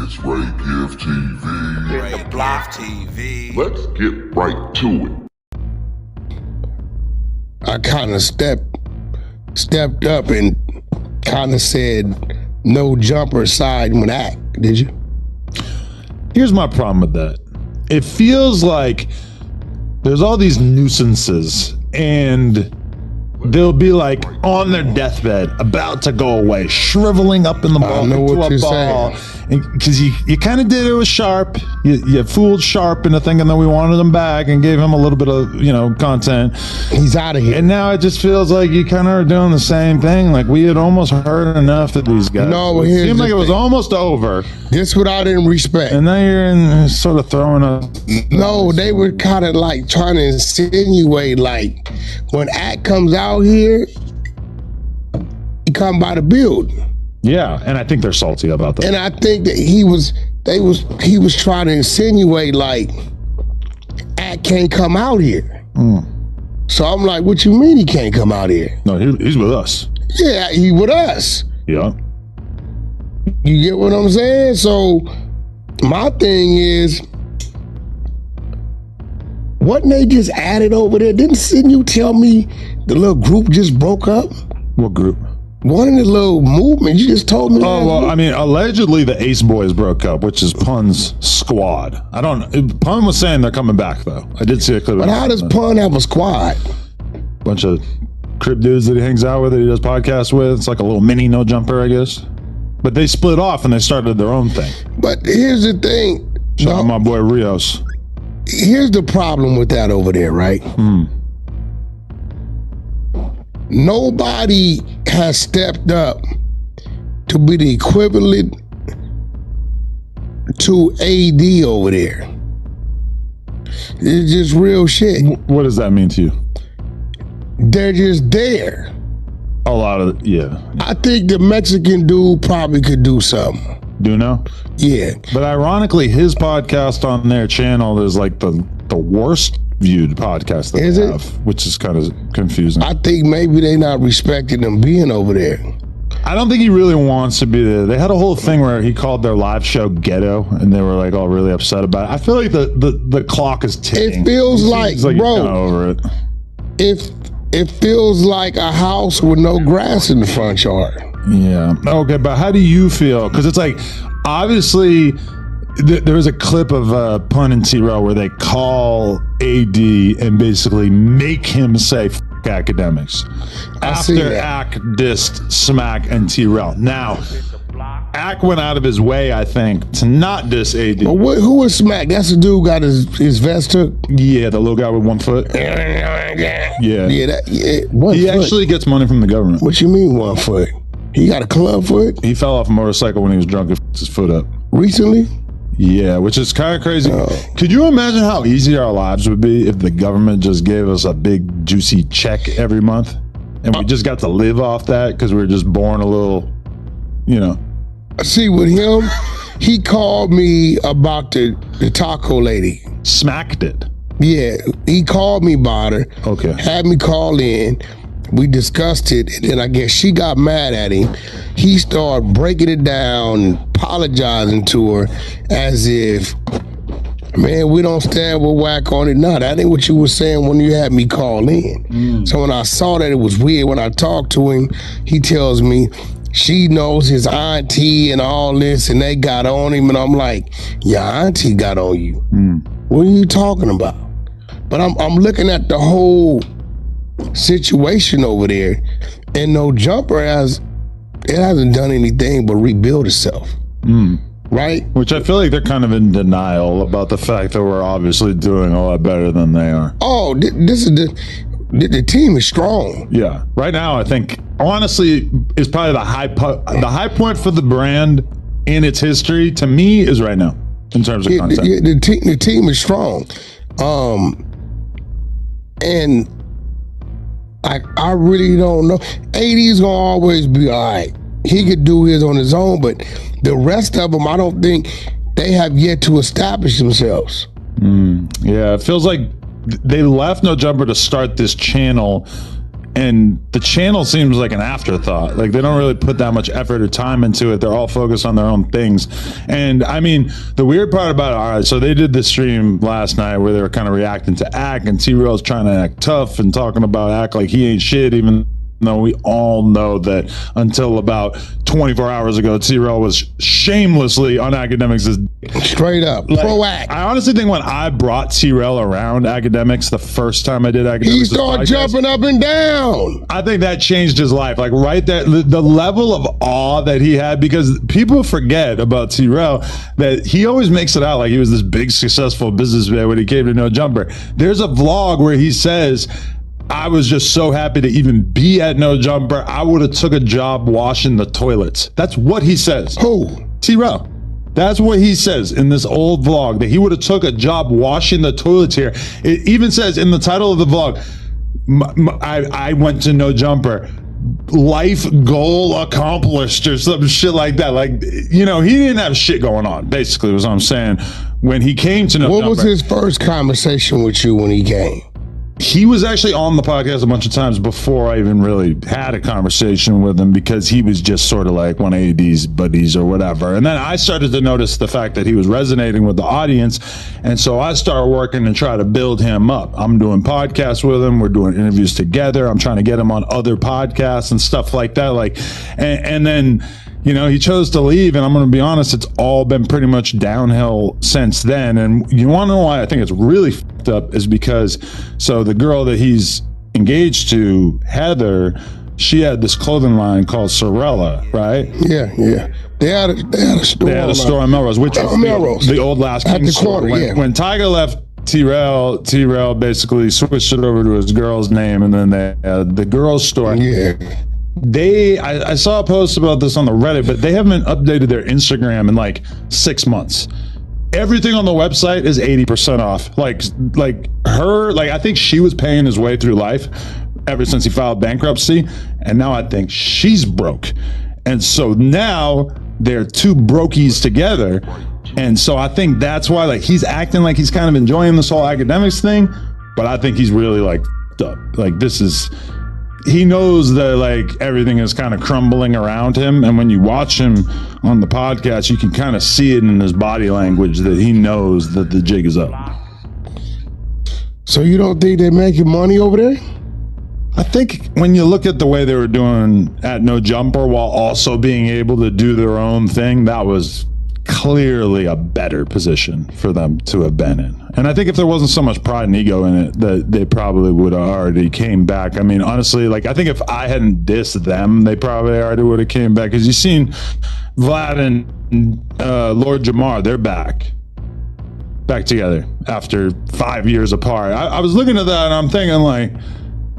It's Ray Give TV. Ray Block TV. Let's get right to it. I kind of stepped up and kind of said no jumper side when act. Did you? Here's my problem with that. It feels like there's all these nuisances and they'll be like on their deathbed, about to go away, shriveling up in the ball into a ball. Because you kind of did it with Sharp. You fooled Sharp into thinking that we wanted him back and gave him a little bit of, content. He's out of here. And now it just feels like you kind of are doing the same thing. Like we had almost heard enough of these guys. No, it seemed like it was almost over. This what I didn't respect. And now you're sort of throwing us. No, they were kind of like trying to insinuate like when Act comes out here, he come by the building. Yeah, and I think they're salty about that. And I think that he was trying to insinuate like Act can't come out here. So I'm like, what you mean he can't come out here? No, he's with us. Yeah, he with us. Yeah. You get what I'm saying? So my thing is, wasn't they just added over there? Didn't you tell me the little group just broke up? What group? One of the little movement. You just told me. Oh, well, I mean, allegedly the Ace Boys broke up, which is Pun's squad. I don't know. Pun was saying they're coming back, though. I did see a clip. But how does Pun have a squad? Bunch of crib dudes that he hangs out with, that he does podcasts with. It's like a little mini No Jumper, I guess. But they split off and they started their own thing. But here's the thing. Shout out my boy Rios. Here's the problem with that over there, right? Nobody has stepped up to be the equivalent to AD over there. It's just real shit. What does that mean to you? They're just there. A lot of, yeah. I think the Mexican dude probably could do something. Do know? Yeah. But ironically, his podcast on their channel is like the worst viewed podcast that they have, which is kind of confusing. I think maybe they not respecting them being over there. I don't think he really wants to be there. They had a whole thing where he called their live show ghetto, and they were like all really upset about it. I feel like the clock is ticking. It feels like bro, you're kind of over it. It feels like a house with no grass in the front yard. Yeah. Okay, but how do you feel? Because it's like, obviously, there was a clip of Pun and Trell where they call AD and basically make him say F Akademiks after Ak dissed Smack and Trell. Now, Ak went out of his way, I think, to not diss AD. Who was Smack? That's the dude who got his vest took? Yeah, the little guy with 1 foot. Yeah. He actually gets money from the government. What you mean 1 foot? He got a club foot? He fell off a motorcycle when he was drunk and f***ed his foot up. Recently? Yeah, which is kind of crazy. Could you imagine how easy our lives would be if the government just gave us a big juicy check every month and we just got to live off that because we were just born a little, See, with him, he called me about the taco lady. Smacked it. Yeah, he called me about her. Okay. Had me call in. We discussed it, and then I guess she got mad at him. He started breaking it down and apologizing to her as if, man, we don't stand with Wack on it. No, that ain't what you were saying when you had me call in. So when I saw that, it was weird. When I talked to him, he tells me she knows his auntie and all this, and they got on him, and I'm like, your auntie got on you. What are you talking about? But I'm looking at the whole situation over there, and No Jumper hasn't done anything but rebuild itself. Right? Which I feel like they're kind of in denial about the fact that we're obviously doing a lot better than they are. Oh, this is the team is strong. Yeah. Right now, I think, honestly, is probably the high point for the brand in its history, to me, is right now, in terms of content. The team is strong. And I really don't know. AD's gonna always be all right. He could do his on his own, but the rest of them, I don't think they have yet to establish themselves. Yeah, it feels like they left No Jumper to start this channel and the channel seems like an afterthought. Like they don't really put that much effort or time into it. They're all focused on their own things. And I mean, the weird part about it, all right, so they did this stream last night where they were kind of reacting to Ack, and T-Rell's trying to act tough and talking about Ack like he ain't shit, even though we all know that until about 24 hours ago, T-Rell was shamelessly on Akademiks' Straight up. like, Pro Wack. I honestly think when I brought T-Rell around Akademiks the first time I did Akademiks, He started jumping up and down. I think that changed his life. Like right there, the level of awe that he had, because people forget about T-Rell that he always makes it out like he was this big successful businessman when he came to No Jumper. There's a vlog where he says, I was just so happy to even be at No Jumper. I would have took a job washing the toilets. That's what he says. Who? T-Rell. That's what he says in this old vlog, that he would have took a job washing the toilets here. It even says in the title of the vlog, I went to No Jumper, life goal accomplished, or some shit like that. Like, you know, he didn't have shit going on, basically was what I'm saying. When he came to No Jumper. What was his first conversation with you when he came? He was actually on the podcast a bunch of times before I even really had a conversation with him, because he was just sort of like one of these buddies or whatever. And then I started to notice the fact that he was resonating with the audience. And so I started working and try to build him up. I'm doing podcasts with him. We're doing interviews together. I'm trying to get him on other podcasts and stuff like that. Like, and then, you know, he chose to leave, and I'm going to be honest, it's all been pretty much downhill since then. And you want to know why I think it's really fucked up is because, so the girl that he's engaged to, Heather, she had this clothing line called Sorella, right? Yeah. They had a store. They had a store on Melrose, which was Melrose. the old Last At King the store. corner, When Tiger left T-Rell basically switched it over to his girl's name, and then they had the girl's store. Yeah. I saw a post about this on the Reddit, but they haven't updated their Instagram in like 6 months. Everything on the website is 80% off. Like I think she was paying his way through life ever since he filed bankruptcy, and now I think she's broke. And so now they're two brokies together. And so I think that's why, like, he's acting like he's kind of enjoying this whole Akademiks thing, but I think he's really like up. Like, he knows that like everything is kind of crumbling around him, and when you watch him on the podcast, you can kind of see it in his body language that he knows that the jig is up. So you don't think they're making money over there? I think when you look at the way they were doing at No Jumper while also being able to do their own thing, that was clearly a better position for them to have been in. And I think if there wasn't so much pride and ego in it, that they probably would have already came back. I mean, honestly, like, I think if I hadn't dissed them, they probably already would have came back. Because you've seen Vlad and Lord Jamar, they're back together after 5 years apart. I was looking at that and I'm thinking, like,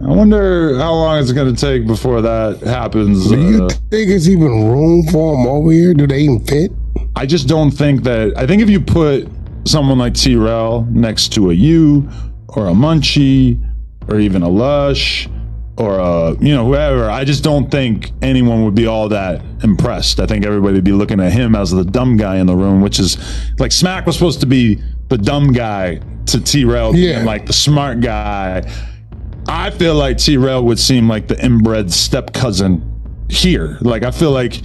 I wonder how long it's going to take before that happens. Do you think there's even room for them over here? Do they even fit? I just don't think that. I think if you put someone like T-Rell next to a you or a Munchie or even a Luce or a, you know, whoever, I just don't think anyone would be all that impressed. I think everybody would be looking at him as the dumb guy in the room, which is like Smack was supposed to be the dumb guy to T-Rell being like the smart guy. I feel like T-Rell would seem like the inbred step cousin here. Like, I feel like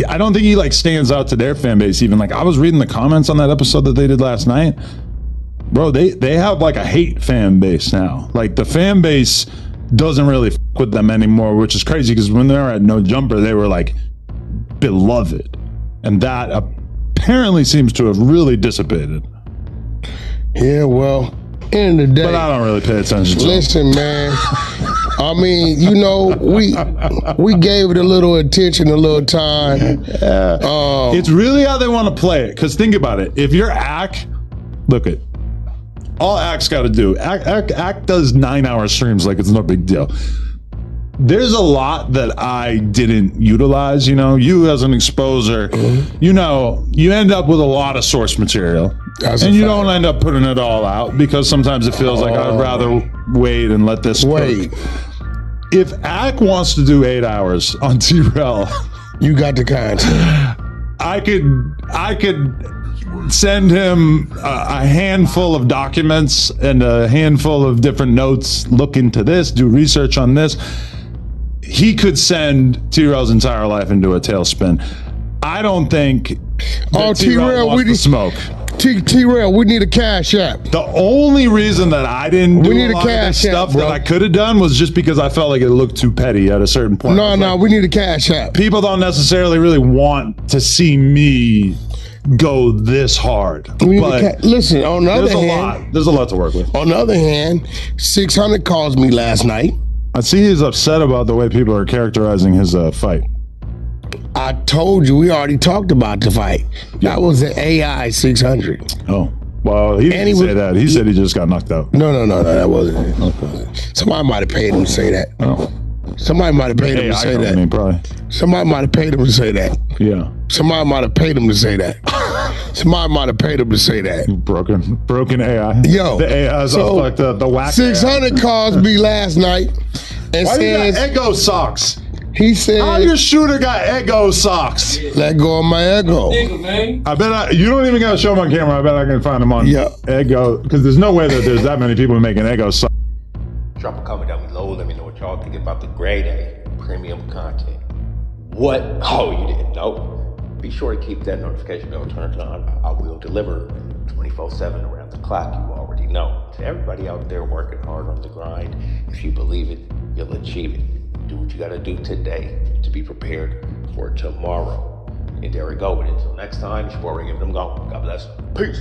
I don't think he like stands out to their fan base even. Like, I was reading the comments on that episode that they did last night. Bro, they have like a hate fan base now. Like, the fan base doesn't really f with them anymore, which is crazy because when they were at No Jumper, they were like beloved. And that apparently seems to have really dissipated. Yeah, well, end of the day. But I don't really pay attention to it. Listen, man. I mean, you know, we gave it a little attention, a little time. It's really how they want to play it. Because think about it. If you're Ack, look at all Ack's got to do. Ack does 9-hour streams like it's no big deal. There's a lot that I didn't utilize. You know, you as an exposer, you know, you end up with a lot of source material. And you don't end up putting it all out because sometimes it feels like I'd rather wait and let this cook. If Ack wants to do 8 hours on T-Rell, you got the content. I could send him a handful of documents and a handful of different notes, look into this, do research on this, he could send T-Rell's entire life into a tailspin. I don't think T-Rell, we need smoke. T-Rell, we need a cash app. The only reason that I didn't do need a a lot of this cash app, stuff bro. that I could have done was just because I felt like it looked too petty at a certain point. No, we need a cash app. People don't necessarily really want to see me go this hard. Listen, on the other hand, there's a lot to work with. On the other hand, 600 calls me last night. I see he's upset about the way people are characterizing his fight. I told you, we already talked about the fight. That was an AI 600. Oh, well, he didn't say that. He said he just got knocked out. No, that wasn't it. Somebody might have paid him to say that. Oh. Somebody might have paid him to say that. I mean, probably. Somebody might have paid him to say that. Yeah. Somebody might have paid him to say that. Somebody might have paid him to say that. Broken AI. Yo. The AI is all fucked up. The Wack 600 AI. calls me last night and Why you says, got Ego socks? he said, How your shooter got Ego socks? let go of my ego. I bet you don't even gotta show them on camera. I bet I can find them on Ego, because there's no way that there's that many people making Ego socks. Drop a comment down below. Let me know what y'all think about the grade A premium content. What? Oh, you didn't know? Be sure to keep that notification bell turned on. I will deliver 24/7 around the clock. You already know. To everybody out there working hard on the grind, if you believe it, you'll achieve it. Do what you gotta do today to be prepared for tomorrow. And there we go with it. Until next time, it's your boy, Give them go. God bless. Peace.